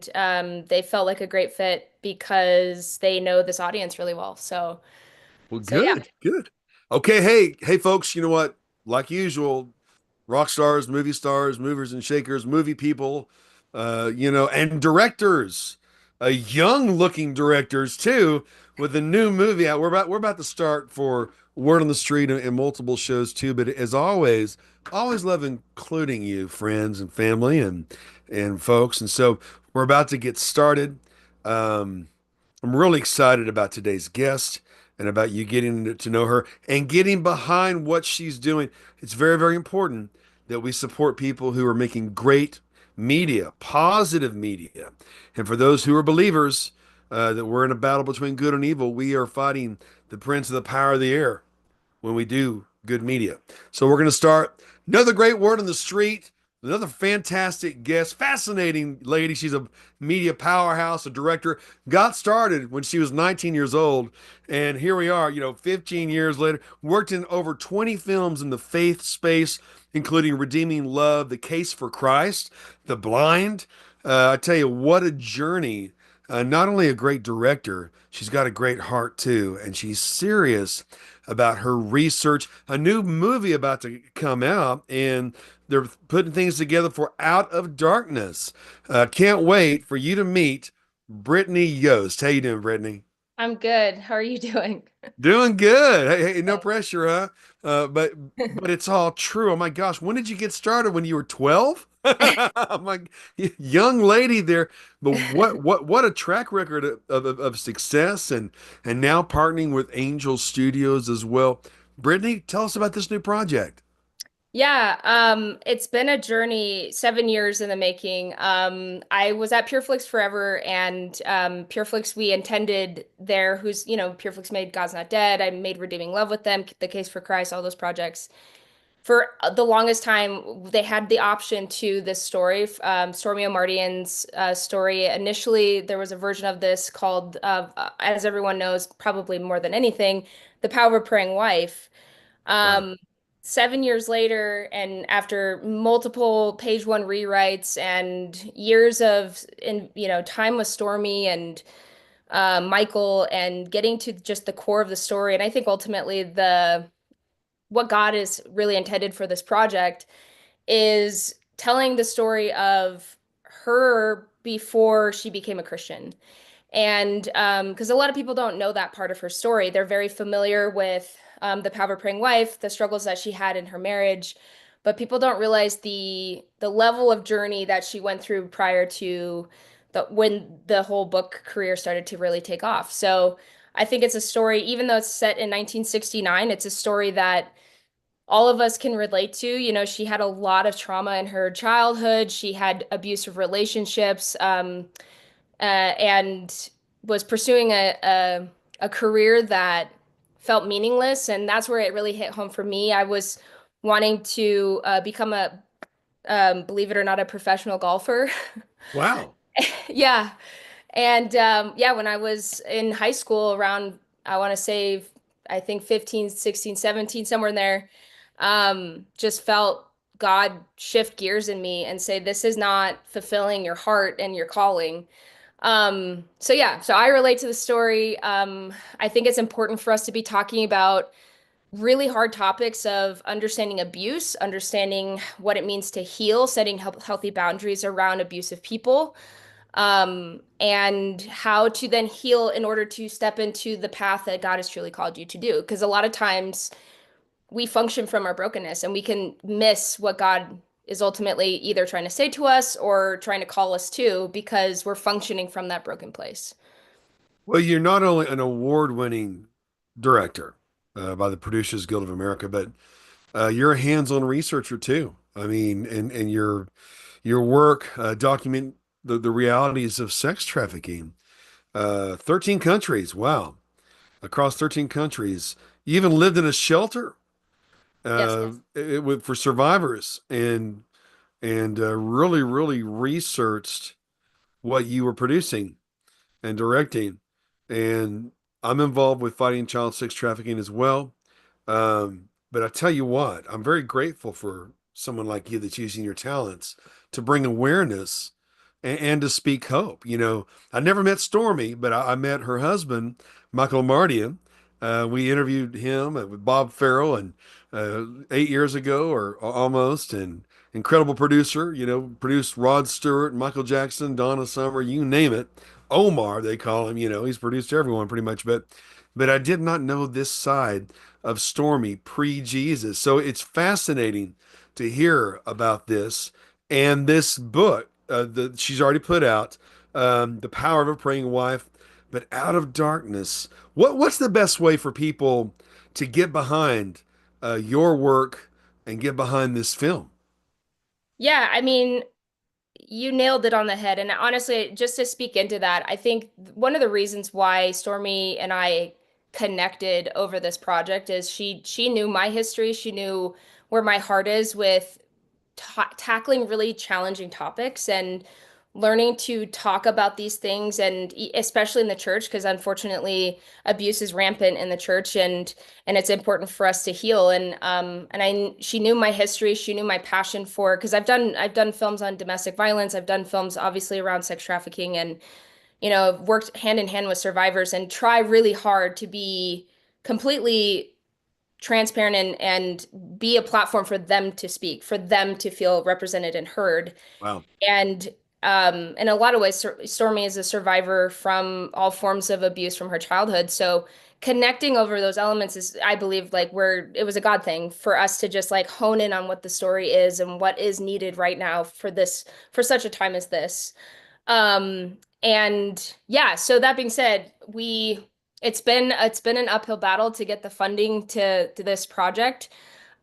they felt like a great fit because they know this audience really well. Well, So yeah. good, good. Okay, hey, folks, you know what? Like usual, rock stars, movers and shakers, movie people, and directors, young looking directors too, with a new movie out. We're about to start for Word on the Street and multiple shows too. But as always, always love including you, friends and family and folks. And so we're about to get started. Um, I'm really excited about today's guest and about you getting to know her and getting behind what she's doing. It's very, very important that we support people who are making great media, positive media. And for those who are believers, that we're in a battle between good and evil, we are fighting the prince of the power of the air when we do good media. So we're going to start another great word on the street. Another fantastic guest, fascinating lady. She's a media powerhouse, a director. Got started when she was 19 years old. And here we are, 15 years later, worked in over 20 films in the faith space, including Redeeming Love, The Case for Christ, The Blind. I tell you, what a journey. Not only a great director, she's got a great heart too. And she's serious about her research. A new movie about to come out, and they're putting things together for Out of Darkness. Can't wait for you to meet Brittany Yost. How you doing, Brittany? I'm good. How are you doing? Doing good. Hey, no pressure, huh? But it's all true. Oh my gosh, when did you get started? When you were 12? I'm like, young lady there. But what a track record of success and now partnering with Angel Studios as well. Brittany, tell us about this new project. Yeah, it's been a journey, 7 years in the making. I was at PureFlix forever, and PureFlix, we intended there, PureFlix made God's Not Dead. I made Redeeming Love with them, The Case for Christ, all those projects. For the longest time, they had the option to this story, Stormy O'Mardian's story. Initially, there was a version of this called, as everyone knows, probably more than anything, The Power of a Praying Wife. Wow. Um, 7 years later, and after multiple page one rewrites and years of, time with Stormy and Michael, and getting to just the core of the story, and I think ultimately the what God is really intended for this project is telling the story of her before she became a Christian. And because a lot of people don't know that part of her story, they're very familiar with the power praying wife, the struggles that she had in her marriage, but people don't realize the level of journey that she went through prior to when the whole book career started to really take off. So I think it's a story, even though it's set in 1969, it's a story that all of us can relate to. She had a lot of trauma in her childhood. She had abusive relationships. And was pursuing a career that felt meaningless, and that's where it really hit home for me. I was wanting to become a believe it or not, a professional golfer. Wow. Yeah. And yeah, when I was in high school around, I want to say, I think 15, 16, 17, somewhere in there, just felt God shift gears in me and say, this is not fulfilling your heart and your calling. So yeah, so I relate to the story. I think it's important for us to be talking about really hard topics of understanding abuse, understanding what it means to heal, setting healthy boundaries around abusive people, and how to then heal in order to step into the path that God has truly called you to do. Because a lot of times we function from our brokenness and we can miss what God is ultimately either trying to say to us or trying to call us to because we're functioning from that broken place. Well, you're not only an award-winning director by the Producers Guild of America, but you're a hands-on researcher too. I mean, and your work document the realities of sex trafficking. 13 countries. Wow. Across 13 countries. You even lived in a shelter Yes. for survivors and really, really researched what you were producing and directing. And I'm involved with fighting child sex trafficking as well. But I tell you what, I'm very grateful for someone like you that's using your talents to bring awareness and to speak hope. I never met Stormy, but I met her husband, Michael Mardian. We interviewed him with Bob Farrell and 8 years ago or almost, and incredible producer, produced Rod Stewart, Michael Jackson, Donna Summer, you name it. Omar, they call him, he's produced everyone pretty much, but I did not know this side of Stormy pre-Jesus. So it's fascinating to hear about this and this book that she's already put out, The Power of a Praying Wife, but Out of Darkness. What's the best way for people to get behind your work and get behind this film? Yeah, I mean, you nailed it on the head. And honestly, just to speak into that, I think one of the reasons why Stormy and I connected over this project is she knew my history. She knew where my heart is with tackling really challenging topics and learning to talk about these things, and especially in the church, because unfortunately abuse is rampant in the church, and it's important for us to heal. And I she knew my history, she knew my passion for, because I've done films on domestic violence, I've done films obviously around sex trafficking, and I've worked hand in hand with survivors and try really hard to be completely transparent and be a platform for them to speak, for them to feel represented and heard. Wow. And in a lot of ways, Stormy is a survivor from all forms of abuse from her childhood. So connecting over those elements is, I believe, like where it was a God thing for us to just like hone in on what the story is and what is needed right now for this, for such a time as this. And yeah, so that being said, it's been an uphill battle to get the funding to this project.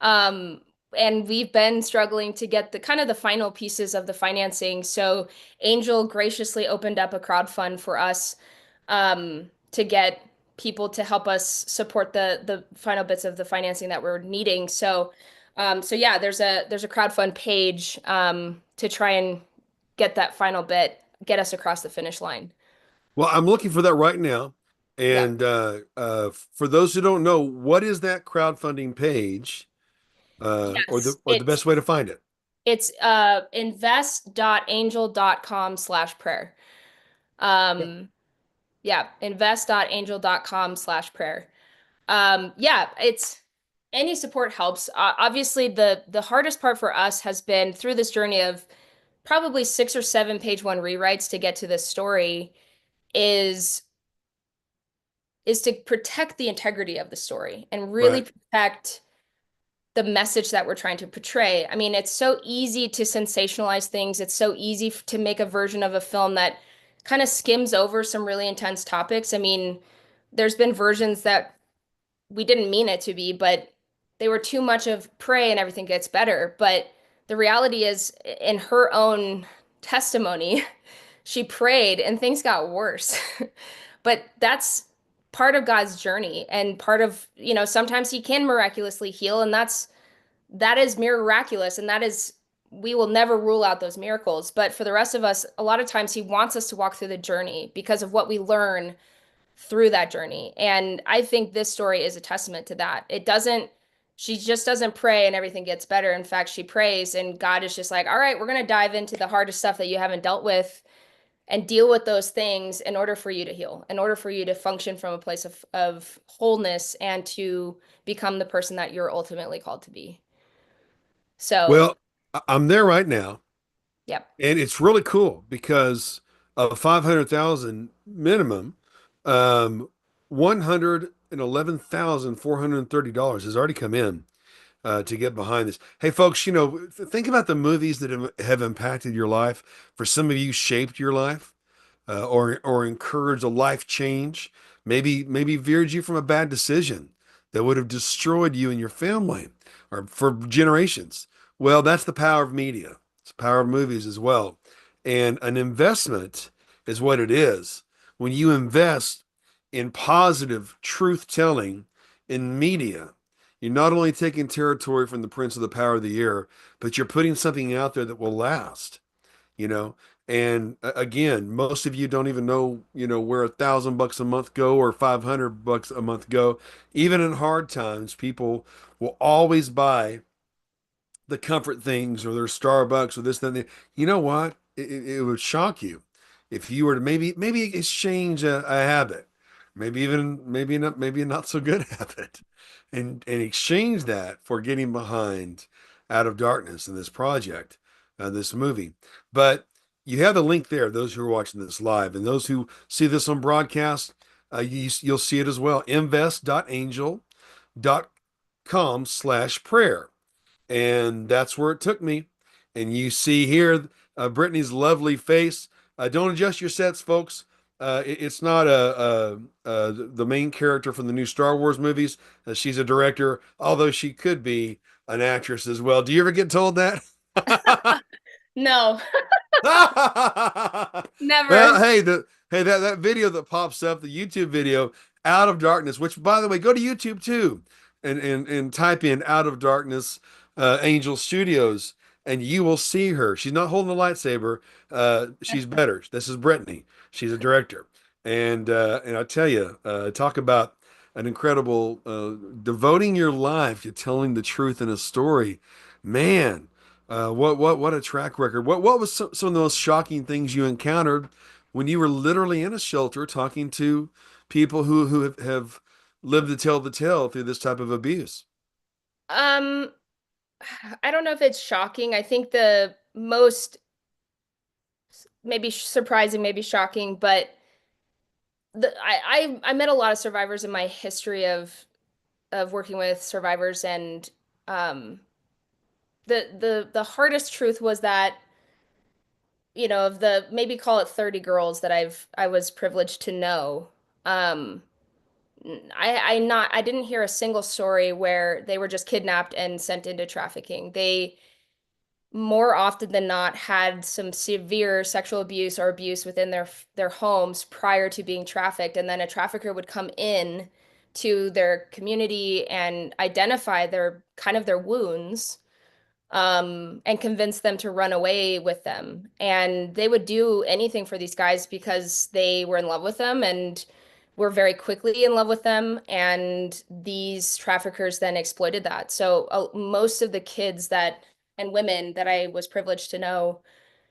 Um, and we've been struggling to get the kind of the final pieces of the financing. So Angel graciously opened up a crowdfund for us to get people to help us support the final bits of the financing that we're needing. So yeah, there's a crowdfund page to try and get that final bit, get us across the finish line. Well, I'm looking for that right now. Yeah. And for those who don't know, what is that crowdfunding page, or the Yes, best way to find it? it's invest.angel.com/prayer. Um yeah, invest.angel.com/prayer. Yeah, it's any support helps. Obviously the hardest part for us has been through this journey of probably 6 or 7 page one rewrites to get to this story is is to protect the integrity of the story and really Right. protect the message that we're trying to portray. I mean, it's so easy to sensationalize things. It's so easy to make a version of a film that kind of skims over some really intense topics. I mean, there's been versions that we didn't mean it to be, but they were too much of pray and everything gets better. But the reality is, in her own testimony, she prayed and things got worse. But that's part of God's journey and part of, sometimes he can miraculously heal, and that is miraculous, and that is, we will never rule out those miracles. But for the rest of us, a lot of times he wants us to walk through the journey because of what we learn through that journey. And I think this story is a testament to that. She just doesn't pray and everything gets better. In fact, she prays and God is just like, all right, we're going to dive into the hardest stuff that you haven't dealt with and deal with those things in order for you to heal, in order for you to function from a place of wholeness and to become the person that you're ultimately called to be. So, Well, I'm there right now, yep. and it's really cool because of 500,000 minimum, 111,430 has already come in to get behind this. Hey, folks, think about the movies that have impacted your life. For some of you, shaped your life, or encouraged a life change. Maybe veered you from a bad decision that would have destroyed you and your family, or for generations. Well, that's the power of media. It's the power of movies as well. And an investment is what it is. When you invest in positive truth telling in media, you're not only taking territory from the prince of the power of the air, but you're putting something out there that will last, you know. And again, most of you don't even know, where $1,000 a month go or $500 a month go. Even in hard times, people will always buy the comfort things or their Starbucks or this, then. You know what? it would shock you if you were to maybe exchange a habit, maybe a not so good habit, and exchange that for getting behind Out of Darkness in this project, this movie. But you have the link there. Those who are watching this live and those who see this on broadcast, you'll see it as well. invest.angel.com/prayer. And that's where it took me. And you see here Brittany's lovely face. Don't adjust your sets, folks. It's not the main character from the new Star Wars movies. She's a director, although she could be an actress as well. Do you ever get told that? No, Well, never. that video that pops up, the YouTube video, Out of Darkness, which by the way, go to YouTube too, and type in Out of Darkness, Angel Studios, and you will see her. She's not holding a lightsaber. She's better. This is Brittany. She's a director, and I tell you, talk about an incredible devoting your life to telling the truth in a story, man. What a track record. What was some of the most shocking things you encountered when you were literally in a shelter talking to people who have lived to tell the tale through this type of abuse? Um, I don't know if it's shocking. I think the most maybe surprising, maybe shocking, but I met a lot of survivors in my history of working with survivors, and um, the hardest truth was that, of the maybe call it 30 girls that I was privileged to know. Um, I didn't hear a single story where they were just kidnapped and sent into trafficking. They more often than not had some severe sexual abuse or abuse within their homes prior to being trafficked, and then a trafficker would come in to their community and identify their wounds, and convince them to run away with them. And they would do anything for these guys because they were in love with them and were very quickly in love with them. And these traffickers then exploited that. So most of the kids that and women that I was privileged to know,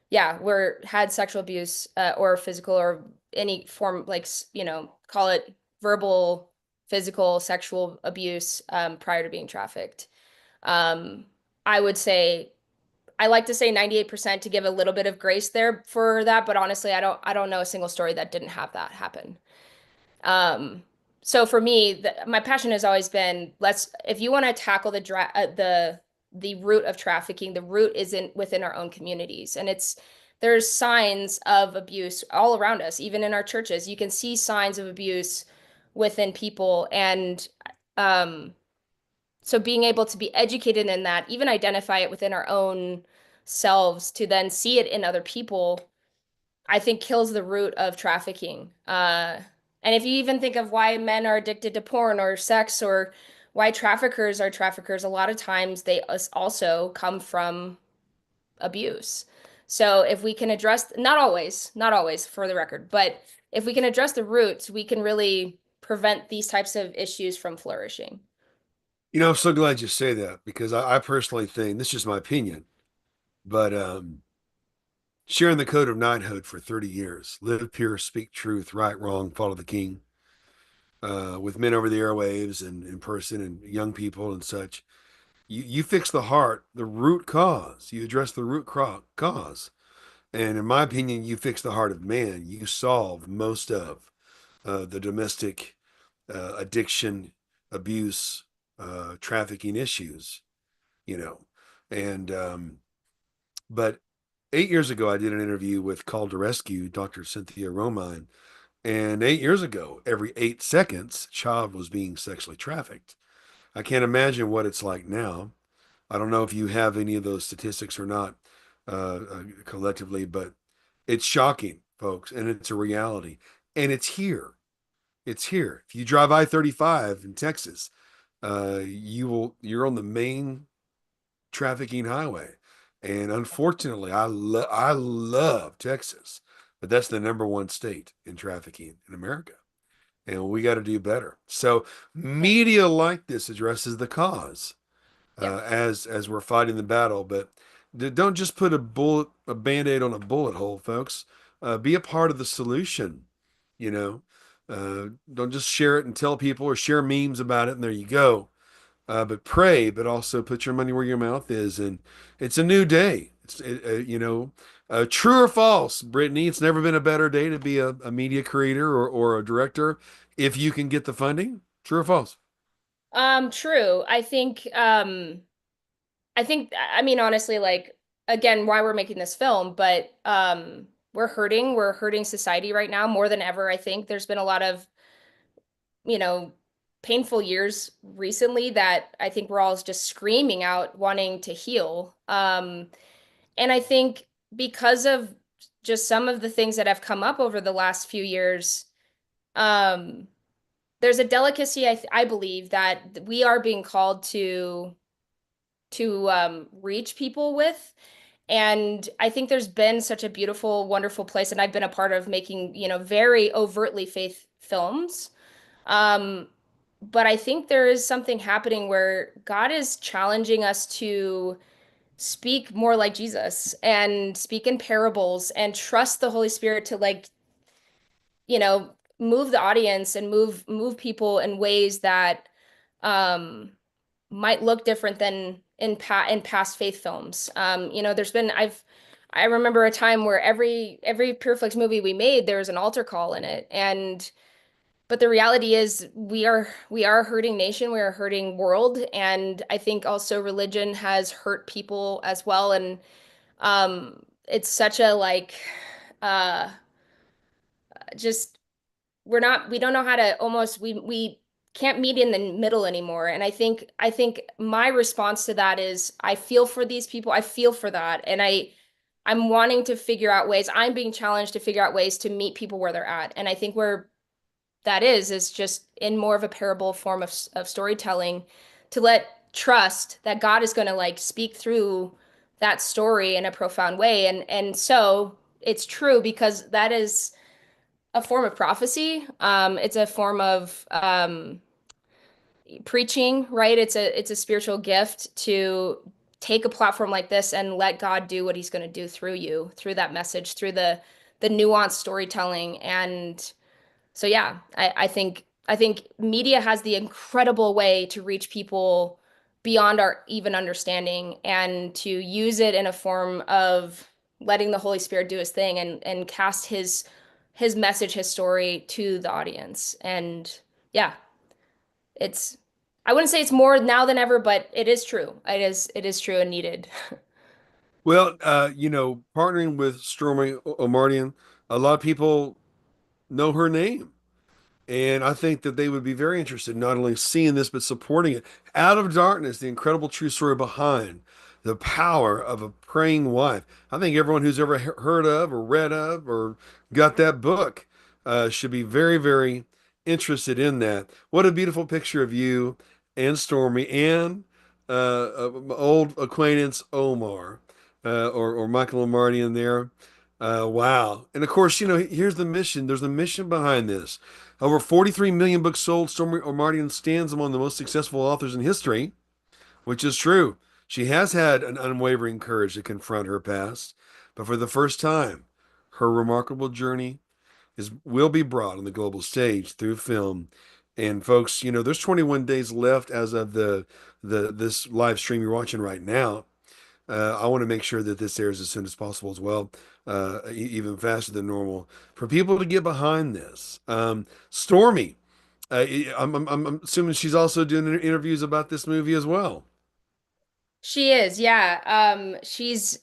yeah, were had sexual abuse, or physical or any form, like, call it verbal, physical, sexual abuse, prior to being trafficked. Um, I would say I like to say 98% to give a little bit of grace there for that, but honestly, I don't know a single story that didn't have that happen. Um, so for me, my passion has always been, if you want to tackle the root of trafficking, the root isn't within our own communities, and there's signs of abuse all around us, even in our churches. You can see signs of abuse within people, and um so being able to be educated in that, even identify it within our own selves to then see it in other people, I think kills the root of trafficking. And if you even think of why men are addicted to porn or sex, or why traffickers are traffickers, a lot of times they also come from abuse. So if we can address, not always for the record, but if we can address the roots, we can really prevent these types of issues from flourishing. I'm so glad you say that because I personally think this is just my opinion, but sharing the code of knighthood for 30 years, live pure, speak truth, right, wrong, follow the king, with men over the airwaves and in person and young people and such. You fix the heart, the root cause. You address the cause. And in my opinion, you fix the heart of man. You solve most of the domestic addiction, abuse, trafficking issues, you know. And but 8 years ago, I did an interview with Call to Rescue, Dr. Cynthia Romine. And 8 years ago, every 8 seconds, a child was being sexually trafficked. I can't imagine what it's like now. I don't know if you have any of those statistics or not, collectively, but it's shocking, folks, and it's a reality. And it's here. It's here. If you drive I-35 in Texas, you're on the main trafficking highway. And unfortunately, I love Texas, but that's the number one state in trafficking in America. And we got to do better. So Right. media like this addresses the cause, Yep. as we're fighting the battle. But Don't just put a band-aid on a bullet hole, folks. Be a part of the solution, you know. Don't just share it and tell people or share memes about it and there you go. But pray, but also put your money where your mouth is. And it's a new day. True or false, Brittany, it's never been a better day to be a media creator or a director if you can get the funding. True or false? True. I mean, honestly, like, again, why we're making this film, but we're hurting society right now more than ever. I think there's been a lot of, you know, painful years recently that I think we're all just screaming out wanting to heal. And I think because of just some of the things that have come up over the last few years, um, there's a delicacy I believe that we are being called to reach people with. And I think there's been such a beautiful, wonderful place, and I've been a part of making, very overtly faith films. Um, but I think there is something happening where God is challenging us to speak more like Jesus and speak in parables and trust the Holy Spirit to, like, move the audience and move people in ways that um might look different than in past faith films. There's been I remember a time where every Pureflix movie we made, there was an altar call in it. And but the reality is we are a hurting nation, we are a hurting world, and I think also religion has hurt people as well. And it's such a like uh just we don't know how to almost we can't meet in the middle anymore. And I think my response to that is I feel for these people. I feel for that. And I'm wanting to figure out ways. I'm being challenged to figure out ways to meet people where they're at. And I think where that is just in more of a parable form of storytelling, to let trust that God is going to like speak through that story in a profound way. And so it's true because that is a form of prophecy. It's a form of preaching, right? It's a spiritual gift to take a platform like this and let God do what He's going to do through you, through that message, through the nuanced storytelling. And so, yeah, I think media has the incredible way to reach people beyond our even understanding, and to use it in a form of letting the Holy Spirit do His thing and cast his message, his story to the audience. And yeah, it's I wouldn't say it's more now than ever, but it is true. It is true and needed. Well, partnering with Stormy O'Mardian, a lot of people know her name. And I think that they would be very interested in not only seeing this, but supporting it. Out of Darkness, the incredible true story behind the power of a praying wife. I think everyone who's ever heard of or read of or got that book should be very, very interested in that. What a beautiful picture of you and Stormy and old acquaintance Omar or Michael Omardi in there. Wow. And of course, here's the mission. There's a mission behind this. Over 43 million books sold, Stormy O'Mardian stands among the most successful authors in history, which is true. She has had an unwavering courage to confront her past, but for the first time, her remarkable journey will be brought on the global stage through film. And folks, there's 21 days left as of the this live stream you're watching right now. I want to make sure that this airs as soon as possible as well, even faster than normal, for people to get behind this. Stormy, I'm assuming she's also doing interviews about this movie as well. She is, yeah. She's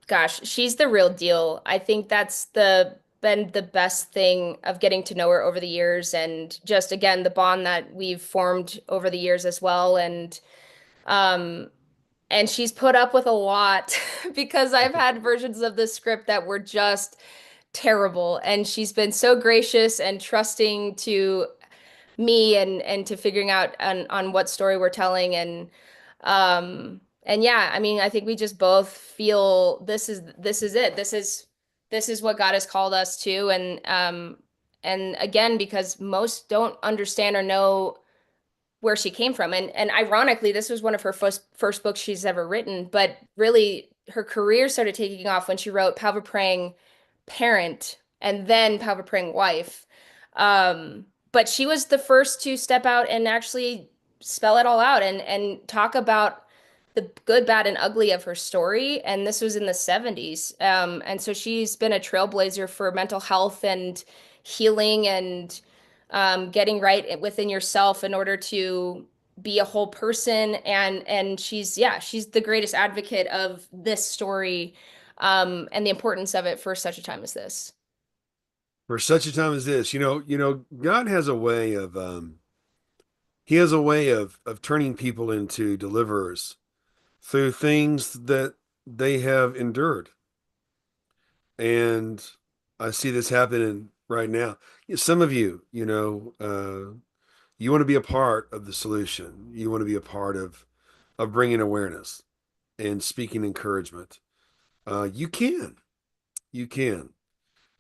gosh, she's the real deal. I think that's the been the best thing of getting to know her over the years, and just again the bond that we've formed over the years as well. Um and she's put up with a lot because I've had versions of the script that were just terrible, and she's been so gracious and trusting to me and to figuring out on what story we're telling. And yeah, I mean, I think we just both feel this is it. This is what God has called us to. And again, because most don't understand or know where she came from. And ironically, this was one of her first books she's ever written, but really her career started taking off when she wrote Power Praying Parent and then Power Praying Wife. But she was the first to step out and actually spell it all out and talk about the good, bad, and ugly of her story. And this was in the 70s. And so she's been a trailblazer for mental health and healing and getting right within yourself in order to be a whole person. And she's, yeah, she's the greatest advocate of this story, and the importance of it for such a time as this. For such a time as this, God has a way of he has a way of turning people into deliverers through things that they have endured. And I see this happening right now. Some of you, you want to be a part of the solution. You want to be a part of bringing awareness and speaking encouragement. You can,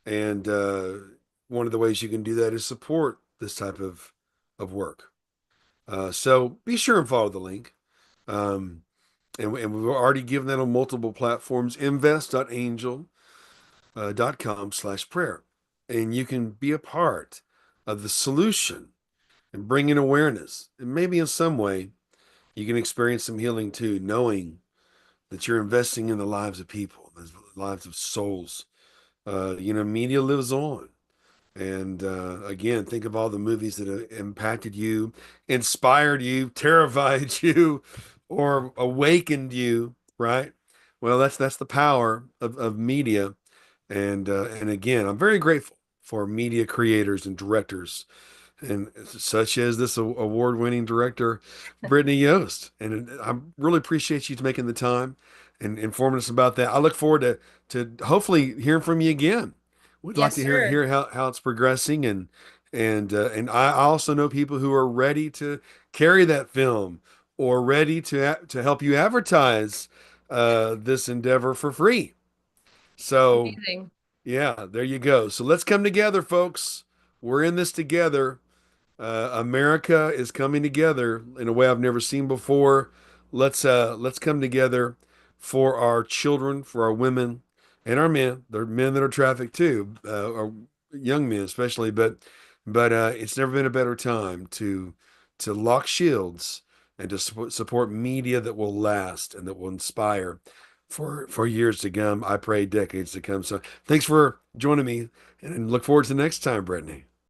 and one of the ways you can do that is support this type of work. So be sure and follow the link. Um, and we've already given that on multiple platforms. invest.angel.com/prayer. And you can be a part of the solution and bring in awareness. And maybe in some way, you can experience some healing too, knowing that you're investing in the lives of people, the lives of souls. Media lives on. And again, think of all the movies that have impacted you, inspired you, terrified you, or awakened you, right? Well, that's the power of media. And again, I'm very grateful for media creators and directors, and such as this award-winning director, Brittany Yost. And I really appreciate you making the time and informing us about that. I look forward to hopefully hearing from you again. We'd like Yes, to hear sir. hear how it's progressing, and I also know people who are ready to carry that film or ready to help you advertise this endeavor for free. So Amazing. yeah, there you go. So let's come together, folks. We're in this together. America is coming together in a way I've never seen before. Let's come together for our children, for our women, and our men. There are men that are trafficked too, or young men especially. But it's never been a better time to lock shields and to support media that will last and that will inspire for years to come. I pray decades to come. So thanks for joining me, and look forward to the next time, Brittany.